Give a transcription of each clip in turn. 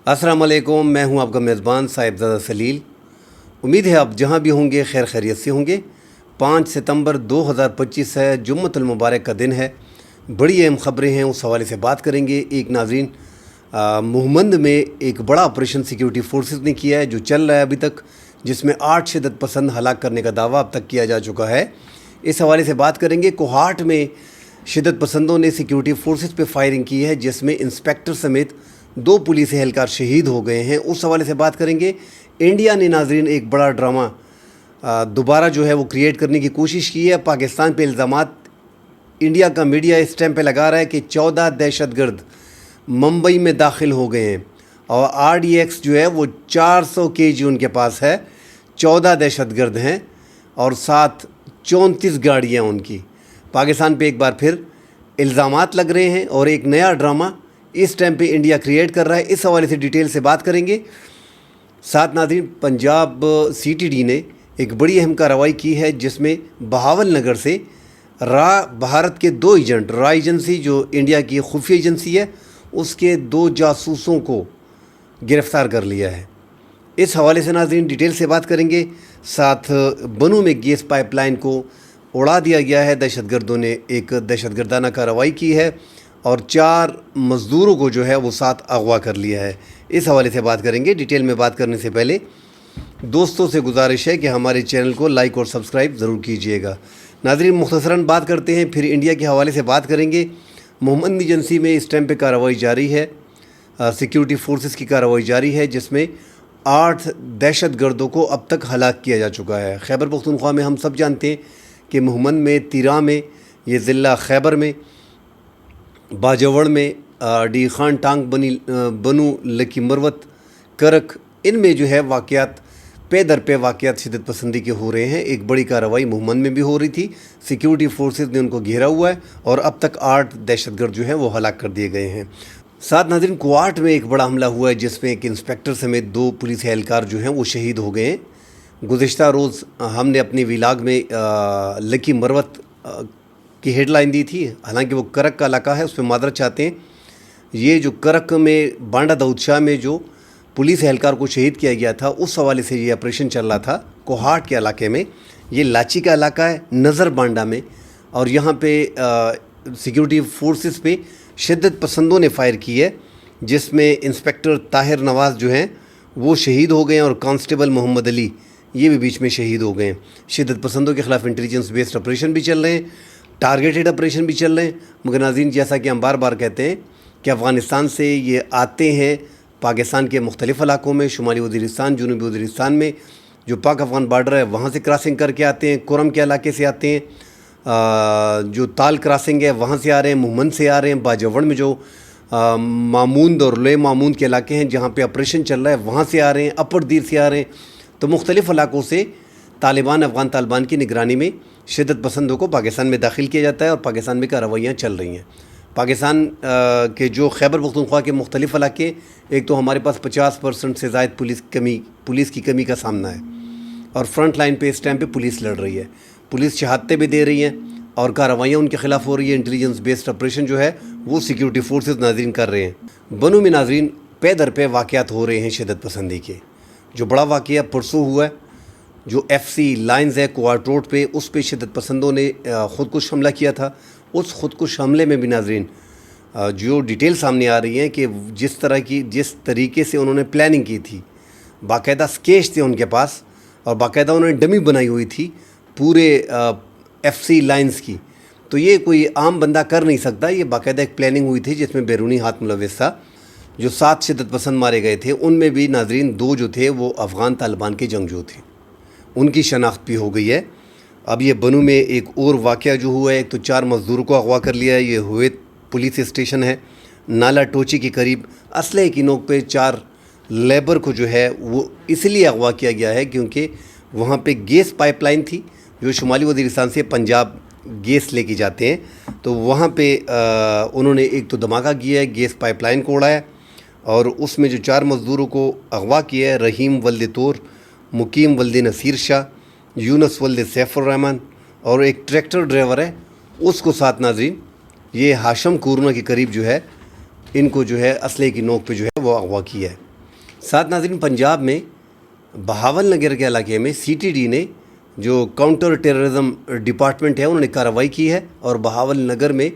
अस्सलाम वालेकुम, मैं हूं आपका मेज़बान साहिबजादा सलील। उम्मीद है आप जहां भी होंगे खैर खैरियत से होंगे। 5 सितंबर 2025 है, जुम्मतुल मुबारक का दिन है। बड़ी अहम ख़बरें हैं, उस हवाले से बात करेंगे। एक नाज़रीन, मुहम्मद में एक बड़ा ऑपरेशन सिक्योरिटी फोर्सेस ने किया है जो चल रहा है अभी तक, जिसमें 8 शिद्दत पसंद हलाक करने का दावा अब तक किया जा चुका है। इस हवाले से बात करेंगे। कोहाट में शिद्दत पसंदों ने सिक्योरिटी फोर्सेस पे फायरिंग की है, जिसमें इंस्पेक्टर समेत 2 पुलिस एहलकार शहीद हो गए हैं। उस हवाले से बात करेंगे। इंडिया ने नाज़रीन एक बड़ा ड्रामा दोबारा जो है वो क्रिएट करने की कोशिश की है। पाकिस्तान पे इल्ज़ामात इंडिया का मीडिया इस टाइम पे लगा रहा है कि 14 दहशतगर्द मुंबई में दाखिल हो गए हैं और RDX जो है वो 400 kg उनके पास है। 14 दहशतगर्द हैं और साथ 34 गाड़ियाँ उनकी। पाकिस्तान पे एक बार फिर इल्ज़ामात लग रहे हैं और एक नया ड्रामा इस टाइम पे इंडिया क्रिएट कर रहा है। इस हवाले से डिटेल से बात करेंगे। साथ नाज़रीन, पंजाब CTD ने एक बड़ी अहम कार्रवाई की है, जिसमें बहावल नगर से भारत के 2 एजेंट, रा एजेंसी जो इंडिया की खुफिया एजेंसी है, उसके 2 जासूसों को गिरफ़्तार कर लिया है। इस हवाले से नाज़रीन डिटेल से बात करेंगे। साथ बनू में गैस पाइपलाइन को उड़ा दिया गया है। दहशतगर्दों ने एक दहशतगर्दाना कार्रवाई की है और 4 मज़दूरों को जो है वो साथ अगवा कर लिया है। इस हवाले से बात करेंगे। डिटेल में बात करने से पहले दोस्तों से गुजारिश है कि हमारे चैनल को लाइक और सब्सक्राइब ज़रूर कीजिएगा। नाज़रीन, मुख्तसरन बात करते हैं, फिर इंडिया के हवाले से बात करेंगे। मोहम्मद एजेंसी में इस टाइम पे कार्रवाई जारी है, सिक्योरिटी फोर्सेस की कार्रवाई जारी है, जिसमें 8 दहशतगर्दों को अब तक हलाक किया जा चुका है। खैबर पख्तूनख्वा में हम सब जानते हैं कि मोहम्मद में, तिरा में, ये ज़िला खैबर में, बाजवड़ में, डी खान टांग बनू लकी मरवत करक, इनमें जो है वाक़यात पे दर पे वाक़यात शिद्दत पसंदी के हो रहे हैं। एक बड़ी कार्रवाई मोहम्मद में भी हो रही थी। सिक्योरिटी फोर्सेस ने उनको घेरा हुआ है और अब तक 8 दहशतगर्द जो हैं वो हलाक कर दिए गए हैं। साथ नाज़रीन, कोहाट में एक बड़ा हमला हुआ है, जिसमें एक इंस्पेक्टर समेत 2 पुलिस एहलकार जो हैं वो शहीद हो गए हैं। गुज़िश्ता रोज़ हमने अपनी विलाग में लकी मरवत की हेडलाइन दी थी। हालांकि वो करक का इलाका है, उस पर मादरत चाहते हैं। ये जो करक में बांडा दाऊद शाह में जो पुलिस एहलकार को शहीद किया गया था, उस हवाले से ये ऑपरेशन चल रहा था कोहाट के इलाके में। ये लाची का इलाका है, नज़र बांडा में, और यहाँ पे सिक्योरिटी फोर्सेस पे शिद्दत पसंदों ने फायर की है, जिसमें इंस्पेक्टर ताहिर नवाज़ जो हैं वो शहीद हो गए हैं और कांस्टेबल मोहम्मद अली ये भी बीच में शहीद हो गए हैं। शिद्दत पसंदों के ख़िलाफ़ इंटेलिजेंस बेस्ड ऑपरेशन भी चल रहे हैं, टारगेटेड ऑपरेशन भी चल रहे हैं। मगर नाज़रीन, जैसा कि हम बार बार कहते हैं कि अफ़गानिस्तान से ये आते हैं पाकिस्तान के मुख्तलिफ़ इलाकों में, शुमाली वज़ीरिस्तान, जनूबी वज़ीरिस्तान में जो पाक अफ़गान बार्डर है वहाँ से क्रॉसिंग करके आते हैं, कुरम के इलाके से आते हैं, जो ताल क्रॉसिंग है वहाँ से आ रहे हैं, मोहम्मद से आ रहे हैं, बाजवड़ में जो मामूंद और ले मामूंद के इलाके हैं जहाँ पे ऑपरेशन चल रहा है वहाँ से आ रहे हैं, अपर दीर से आ रहे हैं। तो मुख्तलिफ़ इलाकों से अफ़गान तालिबान की निगरानी में शिद्दत पसंदों को पाकिस्तान में दाखिल किया जाता है और पाकिस्तान में कार्रवाइयाँ चल रही हैं। पाकिस्तान के जो खैबर पख्तूनख्वा के मुख्तलिफ़ इलाके, एक तो हमारे पास 50% से ज़ायद पुलिस की कमी का सामना है और फ्रंट लाइन पे इस टाइम पे पुलिस लड़ रही है। पुलिस शहादतें भी दे रही हैं और कार्रवाइयाँ उनके ख़िलाफ़ हो रही है। इंटेलिजेंस बेस्ड ऑपरेशन जो है वो सिक्योरिटी फोर्सेस नाज़रीन कर रहे हैं। बनू में नाज़रीन पे दर पे वाक़यात हो रहे हैं शिद्दत पसंदी के। जो बड़ा वाक़या परसों हुआ है, जो FC लाइन्स है कोहाट रोड पे, उस पे शिद्दत पसंदों ने ख़ुदकुश हमला किया था। उस ख़ुदकुश हमले में भी नाज़रीन जो डिटेल सामने आ रही हैं कि जिस तरीके से उन्होंने प्लानिंग की थी, बाकायदा स्केच थे उनके पास और बाकायदा उन्होंने डमी बनाई हुई थी पूरे FC लाइन्स की। तो ये कोई आम बंदा कर नहीं सकता। ये बाकायदा एक प्लानिंग हुई थी जिसमें बैरूनी हाथ मुलव्वस था। जो 7 शिद्दत पसंद मारे गए थे उनमें भी नाज़रीन 2 जो थे वो अफ़गान तालिबान के जंगजू थे, उनकी शनाख्त भी हो गई है। अब ये बनू में एक और वाक़या जो हुआ है, एक तो 4 मज़दूरों को अगवा कर लिया है। ये हुएत पुलिस स्टेशन है नाला टोची के करीब। असलहे की नोक पे 4 लेबर को जो है वो इसलिए अगवा किया गया है क्योंकि वहाँ पे गैस पाइपलाइन थी जो शुमाली वज़ीरिस्तान से पंजाब गैस लेके जाते हैं। तो वहाँ पे उन्होंने एक तो धमाका किया है, गैस पाइपलाइन को उड़ाया और उसमें जो 4 मज़दूरों को अगवा किया है, रहीम वल्द तोर, मुकीम वल्द नसीर शाह, यूनस वल्द सैफुर्रहमान और एक ट्रैक्टर ड्राइवर है उसको साथ नाज़रीन ये हाशम कोरोना के करीब जो है इनको जो है असले की नोक पे जो है वो अगवा किया है। साथ नाज़रीन, पंजाब में बहावल नगर के इलाके में CTD ने जो काउंटर टेररिज्म डिपार्टमेंट है उन्होंने कार्रवाई की है और बहावल नगर में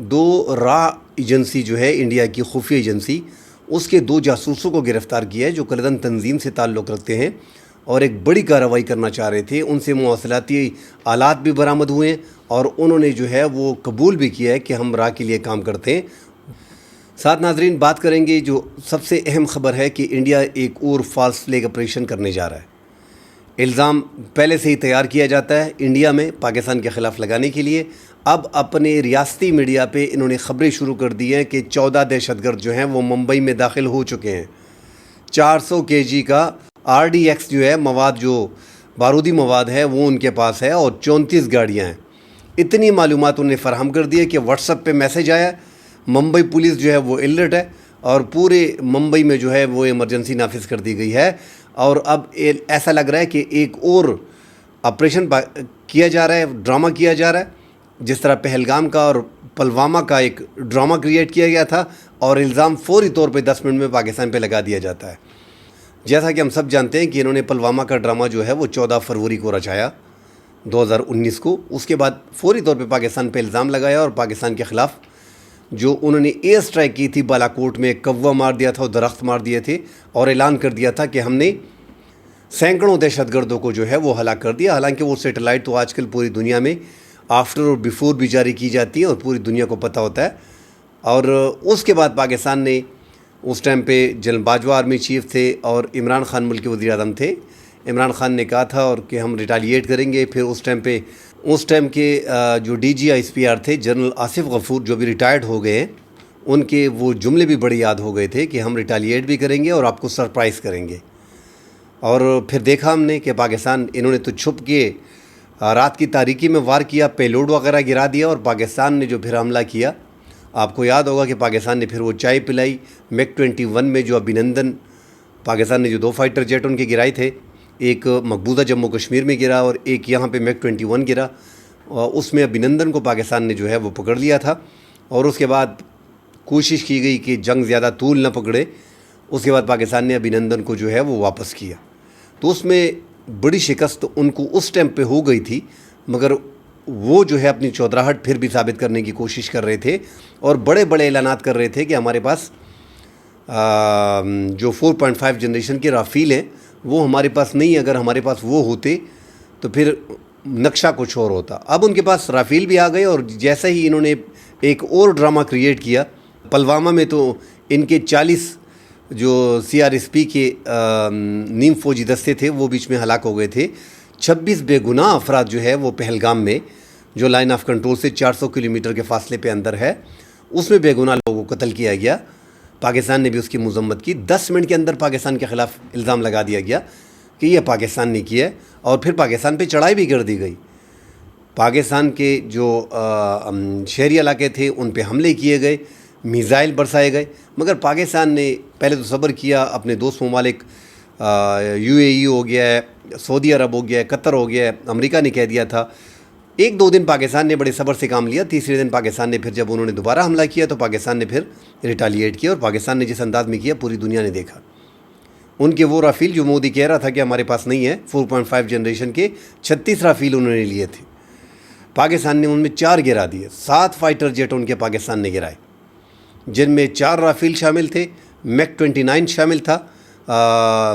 2 रॉ एजेंसी जो है इंडिया की खुफिया एजेंसी, उसके 2 जासूसों को गिरफ़्तार किया है जो कलदन तंजीम से ताल्लुक़ रखते हैं और एक बड़ी कार्रवाई करना चाह रहे थे। उनसे मवासलाती आलात भी बरामद हुए और उन्होंने जो है वो कबूल भी किया है कि हम रॉ के लिए काम करते हैं। साथ नाजरीन, बात करेंगे जो सबसे अहम ख़बर है कि इंडिया एक और फॉल्स फ्लैग ऑपरेशन करने जा रहा है। इल्ज़ाम पहले से ही तैयार किया जाता है इंडिया में पाकिस्तान के ख़िलाफ़ लगाने के लिए। अब अपने रियासती मीडिया पे इन्होंने ख़बरें शुरू कर दी हैं कि 14 दहशतगर्द जो हैं वो मुंबई में दाखिल हो चुके हैं। 400 kg का RDX जो है मवाद, जो बारूदी मवाद है, वो उनके पास है और 34 गाड़ियाँ हैं। इतनी मालूमात उन्हें फ़राहम कर दी है कि व्हाट्सएप पे मैसेज आया। मुंबई पुलिस जो है वो अलर्ट है और पूरे मुंबई में जो है वो इमरजेंसी नाफिज कर दी गई है और अब ऐसा लग रहा है कि एक और ऑपरेशन किया जा रहा है, ड्रामा किया जा रहा है। जिस तरह पहलगाम का और पुलवामा का एक ड्रामा क्रिएट किया गया था और इल्ज़ाम फौरी तौर पे 10 मिनट में पाकिस्तान पे लगा दिया जाता है। जैसा कि हम सब जानते हैं कि इन्होंने पुलवामा का ड्रामा जो है वो 14 फरवरी को रचाया 2019 को। उसके बाद फौरी तौर पे पाकिस्तान पे इल्ज़ाम लगाया और पाकिस्तान के ख़िलाफ़ जो उन्होंने एयर स्ट्राइक की थी, बालाकोट में कौवा मार दिया था और दरख्त मार दिए थे और ऐलान कर दिया था कि हमने सैकड़ों दहशतगर्दों को जो है वो हलाक कर दिया। हालांकि वो सैटेलाइट तो आजकल पूरी दुनिया में आफ्टर और बिफोर भी जारी की जाती है और पूरी दुनिया को पता होता है। और उसके बाद पाकिस्तान ने उस टाइम पे जनरल बाजवा आर्मी चीफ थे और इमरान खान मुल्क के वज़ीर आज़म थे। इमरान खान ने कहा था और कि हम रिटालिएट करेंगे। फिर उस टाइम के जो DG ISPR थे जनरल आसिफ गफूर, जो भी रिटायर्ड हो गए हैं, उनके वो जुमले भी बड़े याद हो गए थे कि हम रिटालिएट भी करेंगे और आपको सरप्राइज़ करेंगे। और फिर देखा हमने कि पाकिस्तान, इन्होंने तो छुप के रात की तारीकी में वार किया, पेलोड वगैरह गिरा दिया और पाकिस्तान ने जो फिर हमला किया, आपको याद होगा कि पाकिस्तान ने फिर वो चाय पिलाई। MiG-21 में जो अभिनंदन, पाकिस्तान ने जो 2 फाइटर जेट उनके गिराए थे, एक मकबूजा जम्मू कश्मीर में गिरा और एक यहाँ पे MiG-21 गिरा, उसमें अभिनंदन को पाकिस्तान ने जो है वो पकड़ लिया था। और उसके बाद कोशिश की गई कि जंग ज़्यादा तूल न पकड़े। उसके बाद पाकिस्तान ने अभिनंदन को जो है वो वापस किया। तो उसमें बड़ी शिकस्त उनको उस टाइम पे हो गई थी, मगर वो जो है अपनी चौधराहट फिर भी साबित करने की कोशिश कर रहे थे और बड़े बड़े ऐलानात कर रहे थे कि हमारे पास जो 4.5 जनरेशन के राफेल हैं वो हमारे पास नहीं। अगर हमारे पास वो होते तो फिर नक्शा कुछ और होता। अब उनके पास राफेल भी आ गए और जैसे ही इन्होंने एक और ड्रामा क्रिएट किया पुलवामा में, तो इनके 40 जो CRSP के नीम फौजी दस्ते थे वो बीच में हलाक हो गए थे। 26 बेगुनाह अफराद जो है वो पहलगाम में, जो लाइन ऑफ कंट्रोल से 400 किलोमीटर के फासले पे अंदर है, उसमें बेगुनाह लोगों को कत्ल किया गया। पाकिस्तान ने भी उसकी मजम्मत की। 10 मिनट के अंदर पाकिस्तान के ख़िलाफ़ इल्ज़ाम लगा दिया गया कि यह पाकिस्तान ने किया है और फिर पाकिस्तान पे चढ़ाई भी कर दी गई। पाकिस्तान के जो शहरी इलाके थे उन पे हमले किए गए, मिसाइल बरसाए गए, मगर पाकिस्तान ने पहले तो सब्र किया। अपने दोस्त ममालिक UAE हो गया है, सऊदी अरब हो गया है, कतर हो गया है, अमेरिका ने कह दिया था। 1-2 दिन पाकिस्तान ने बड़े सब्र से काम लिया। तीसरे दिन पाकिस्तान ने फिर जब उन्होंने दोबारा हमला किया तो पाकिस्तान ने फिर रिटालिएट किया और पाकिस्तान ने जिस अंदाज में किया पूरी दुनिया ने देखा। उनके वो राफेल जो मोदी कह रहा था कि हमारे पास नहीं है, 4.5 जनरेशन के 36 राफेल उन्होंने लिए थे, पाकिस्तान ने उनमें 4 गिरा दिए। 7 फाइटर जेट उनके पाकिस्तान ने गिराए, जिनमें 4 राफेल शामिल थे, MiG-29 शामिल था,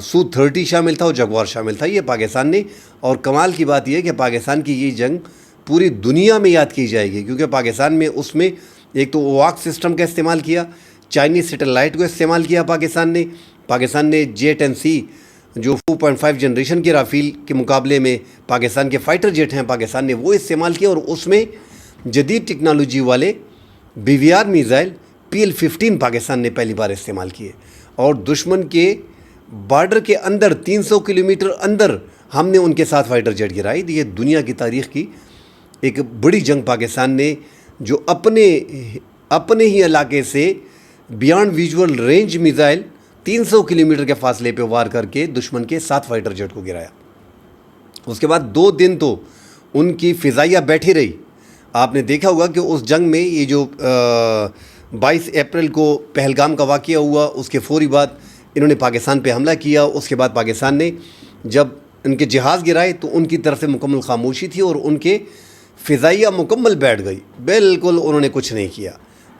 Su-30 शामिल था और जगुआर शामिल था। ये पाकिस्तान ने, और कमाल की बात यह है कि पाकिस्तान की ये जंग पूरी दुनिया में याद की जाएगी क्योंकि पाकिस्तान में उसमें एक तो OAK सिस्टम का इस्तेमाल किया, चाइनीज़ सैटेलाइट को इस्तेमाल किया पाकिस्तान ने J-10C जो 4.5 जनरेशन के राफेल के मुकाबले में पाकिस्तान के फ़ाइटर जेट हैं, पाकिस्तान ने वो इस्तेमाल किया और उसमें जदीद टेक्नोलॉजी वाले BVR मिसाइल PL-15 पाकिस्तान ने पहली बार इस्तेमाल किए और दुश्मन के बॉर्डर के अंदर 300 किलोमीटर अंदर हमने उनके साथ फाइटर जेट गिराई। ये दुनिया की तारीख़ की एक बड़ी जंग पाकिस्तान ने, जो अपने ही इलाके से beyond visual range missile 300 kilometre के फासले पे वार करके दुश्मन के 7 फाइटर जेट को गिराया। उसके बाद 2 दिन तो उनकी फ़िज़ाइया बैठी रही। आपने देखा होगा कि उस जंग में ये जो 22 अप्रैल को पहलगाम का वाक़या हुआ, उसके फौरी बाद انہوں نے پاکستان پہ حملہ کیا. اس کے بعد پاکستان نے جب ان کے جہاز گرائے تو ان کی طرف سے مکمل خاموشی تھی اور ان کے فضائیہ مکمل بیٹھ گئی. بالکل انہوں نے کچھ نہیں کیا.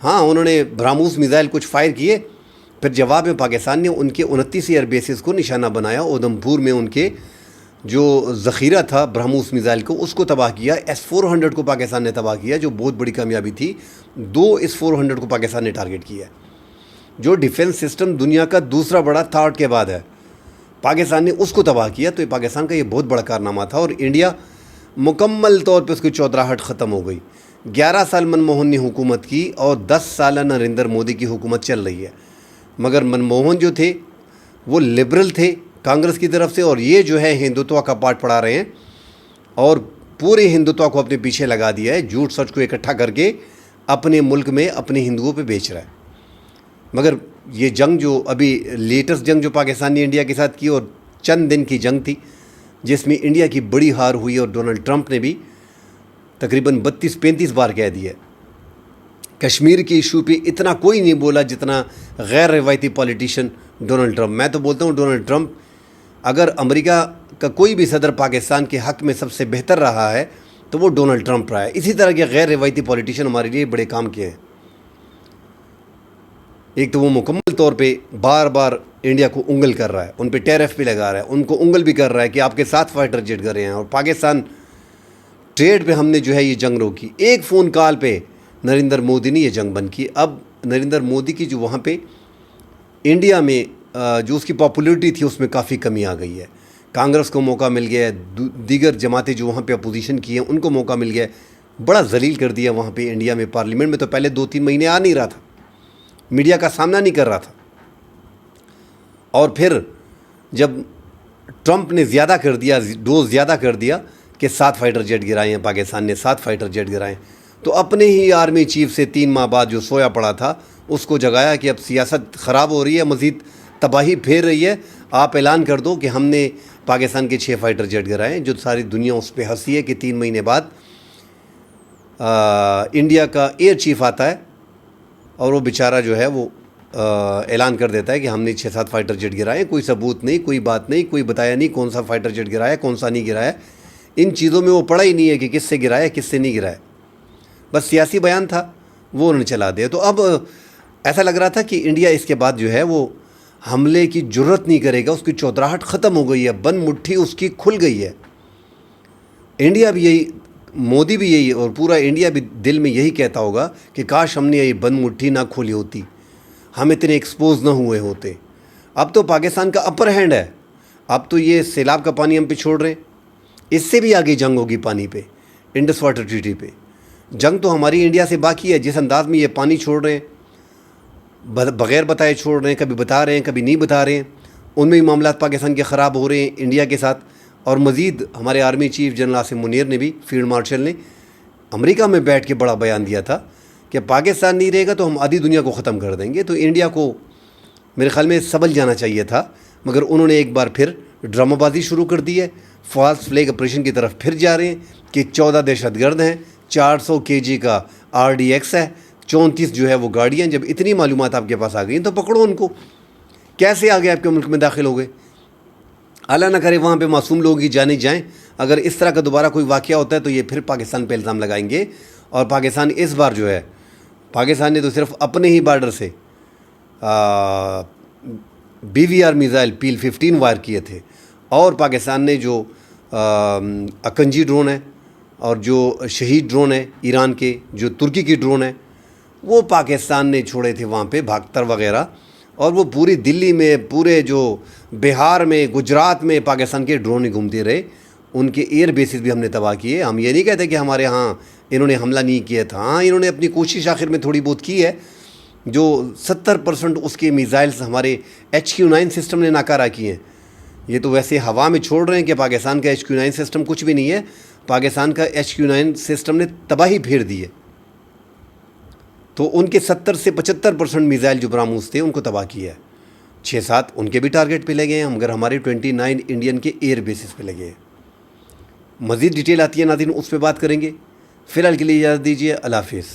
ہاں انہوں نے برہموس میزائل کچھ فائر کیے, پھر جواب میں پاکستان نے ان کے 29 ایئر بیسز کو نشانہ بنایا. اودھمپور میں ان کے جو ذخیرہ تھا برہموس میزائل کو اس کو تباہ کیا. S-400 کو پاکستان نے تباہ کیا جو بہت بڑی کامیابی تھی. 2 S-400 کو پاکستان نے ٹارگٹ کیا جو ڈیفنس سسٹم دنیا کا دوسرا بڑا تھاٹ کے بعد ہے. پاکستان نے اس کو تباہ کیا. تو یہ پاکستان کا یہ بہت بڑا کارنامہ تھا اور انڈیا مکمل طور پہ اس کی چودراہٹ ختم ہو گئی. 11 سال منموہن نے حکومت کی اور 10 سالہ نریندر مودی کی حکومت چل رہی ہے. مگر منموہن جو تھے وہ لبرل تھے کانگریس کی طرف سے, اور یہ جو ہے ہندوتوا کا پاٹ پڑھا رہے ہیں اور پورے ہندوتوا کو اپنے پیچھے لگا دیا ہے. جھوٹ سچ کو اکٹھا کر کے اپنے ملک میں اپنے ہندوؤں پہ بیچ رہا ہے. مگر یہ جنگ جو ابھی لیٹسٹ جنگ جو پاکستان نے انڈیا کے ساتھ کی اور چند دن کی جنگ تھی جس میں انڈیا کی بڑی ہار ہوئی اور ڈونلڈ ٹرمپ نے بھی تقریباً 32-35 بار کہہ دیا. کشمیر کے ایشو پہ اتنا کوئی نہیں بولا جتنا غیر روایتی پولیٹیشین ڈونلڈ ٹرمپ. میں تو بولتا ہوں ڈونلڈ ٹرمپ اگر امریکہ کا کوئی بھی صدر پاکستان کے حق میں سب سے بہتر رہا ہے تو وہ ڈونلڈ ٹرمپ رہا ہے. اسی طرح کے غیر روایتی پولیٹیشین ہمارے لیے بڑے کام کیے ہیں. ایک تو وہ مکمل طور پہ بار بار انڈیا کو انگل کر رہا ہے, ان پہ ٹیرف بھی لگا رہا ہے, ان کو انگل بھی کر رہا ہے کہ آپ کے ساتھ فائٹر جیٹ کر رہے ہیں. اور پاکستان ٹریڈ پہ ہم نے جو ہے یہ جنگ روکی. ایک فون کال پہ نریندر مودی نے یہ جنگ بند کی. اب نریندر مودی کی جو وہاں پہ انڈیا میں جو اس کی پاپولیرٹی تھی اس میں کافی کمی آ گئی ہے. کانگریس کو موقع مل گیا ہے, دیگر جماعتیں جو وہاں پہ اپوزیشن کی ہیں ان کو موقع مل گیا ہے. بڑا ذلیل کر دیا وہاں پہ انڈیا میں. پارلیمنٹ میں تو پہلے 2-3 مہینے آ نہیں رہا تھا, میڈیا کا سامنا نہیں کر رہا تھا. اور پھر جب ٹرمپ نے زیادہ کر دیا, ڈوز زیادہ کر دیا کہ 7 فائٹر جیٹ گرائے ہیں پاکستان نے, 7 فائٹر جیٹ گرائے, تو اپنے ہی آرمی چیف سے 3 ماہ بعد جو سویا پڑا تھا اس کو جگایا کہ اب سیاست خراب ہو رہی ہے, مزید تباہی پھیر رہی ہے, آپ اعلان کر دو کہ ہم نے پاکستان کے 6 فائٹر جیٹ گرائے. جو ساری دنیا اس پہ ہنسی ہے کہ 3 مہینے بعد انڈیا کا ایئر چیف آتا ہے اور وہ بیچارہ جو ہے وہ اعلان کر دیتا ہے کہ ہم نے 6-7 فائٹر جیٹ گرائے. کوئی ثبوت نہیں, کوئی بات نہیں, کوئی بتایا نہیں کون سا فائٹر جیٹ گرایا کون سا نہیں گرایا. ان چیزوں میں وہ پڑا ہی نہیں ہے کہ کس سے گرایا کس سے نہیں گرایا. بس سیاسی بیان تھا وہ انہوں نے چلا دیا. تو اب ایسا لگ رہا تھا کہ انڈیا اس کے بعد جو ہے وہ حملے کی جرت نہیں کرے گا. اس کی چودراہٹ ختم ہو گئی ہے, بند مٹھی اس کی کھل گئی ہے. انڈیا بھی یہی, مودی بھی یہی, اور پورا انڈیا بھی دل میں یہی کہتا ہوگا کہ کاش ہم نے یہ بند مٹھی نہ کھولی ہوتی, ہم اتنے ایکسپوز نہ ہوئے ہوتے. اب تو پاکستان کا اپر ہینڈ ہے. اب تو یہ سیلاب کا پانی ہم پہ چھوڑ رہے ہیں, اس سے بھی آگے جنگ ہوگی پانی پہ, انڈس واٹر ٹریٹی پہ. جنگ تو ہماری انڈیا سے باقی ہے. جس انداز میں یہ پانی چھوڑ رہے ہیں, بغیر بتائے چھوڑ رہے ہیں, کبھی بتا رہے ہیں کبھی نہیں بتا رہے ہیں, ان میں بھی معاملات پاکستان کے خراب ہو رہے ہیں انڈیا کے ساتھ. اور مزید ہمارے army chief general Asim Munir نے بھی, فیلڈ مارشل نے امریکہ میں بیٹھ کے بڑا بیان دیا تھا کہ پاکستان نہیں رہے گا تو ہم آدھی دنیا کو ختم کر دیں گے. تو انڈیا کو میرے خیال میں سبل جانا چاہیے تھا, مگر انہوں نے ایک بار پھر ڈرامہ بازی شروع کر دی ہے. فالس فلیگ آپریشن کی طرف پھر جا رہے ہیں کہ 14 دہشت گرد ہیں, 400 kg کا RDX ہے, 34 جو ہے وہ گاڑیاں. جب اتنی معلومات آپ کے پاس آ گئی تو پکڑو ان کو. کیسے آگے آپ کے ملک میں داخل ہو گئے؟ اللہ نہ کرے وہاں پہ معصوم لوگ ہی جانے جائیں. اگر اس طرح کا دوبارہ کوئی واقعہ ہوتا ہے تو یہ پھر پاکستان پہ الزام لگائیں گے. اور پاکستان اس بار جو ہے, پاکستان نے تو صرف اپنے ہی بارڈر سے BVR میزائل پیل 15 وائر کیے تھے. اور پاکستان نے جو اکنجی ڈرون ہے اور جو شہید ڈرون ہے ایران کے, جو ترکی کی ڈرون ہے, وہ پاکستان نے چھوڑے تھے وہاں پہ, بھاگتر وغیرہ. اور وہ پوری دلی میں, پورے جو بہار میں, گجرات میں پاکستان کے ڈرون ہی گھومتے رہے. ان کے ایئر بیسز بھی ہم نے تباہ کیے. ہم یہ نہیں کہتے کہ ہمارے ہاں انہوں نے حملہ نہیں کیا تھا. ہاں انہوں نے اپنی کوشش آخر میں تھوڑی بہت کی ہے. جو 70% اس کے میزائلز ہمارے HQ-9 سسٹم نے ناکارہ کیے ہیں. یہ تو ویسے ہوا میں چھوڑ رہے ہیں کہ پاکستان کا HQ-9 سسٹم کچھ بھی نہیں ہے. پاکستان کا HQ-9 سسٹم نے تباہی پھیر دی ہے. تو ان کے 70 سے 75% میزائل جو براموس تھے ان کو تباہ کیا ہے. 6-7 ان کے بھی ٹارگٹ پہ لگے ہیں, مگر ہمارے 29 انڈین کے ایئر بیسز پہ لگے ہیں. مزید ڈیٹیل آتی ہے ناظرین, اس پہ بات کریں گے. فی الحال کے لیے اجازت دیجیے. اللہ حافظ.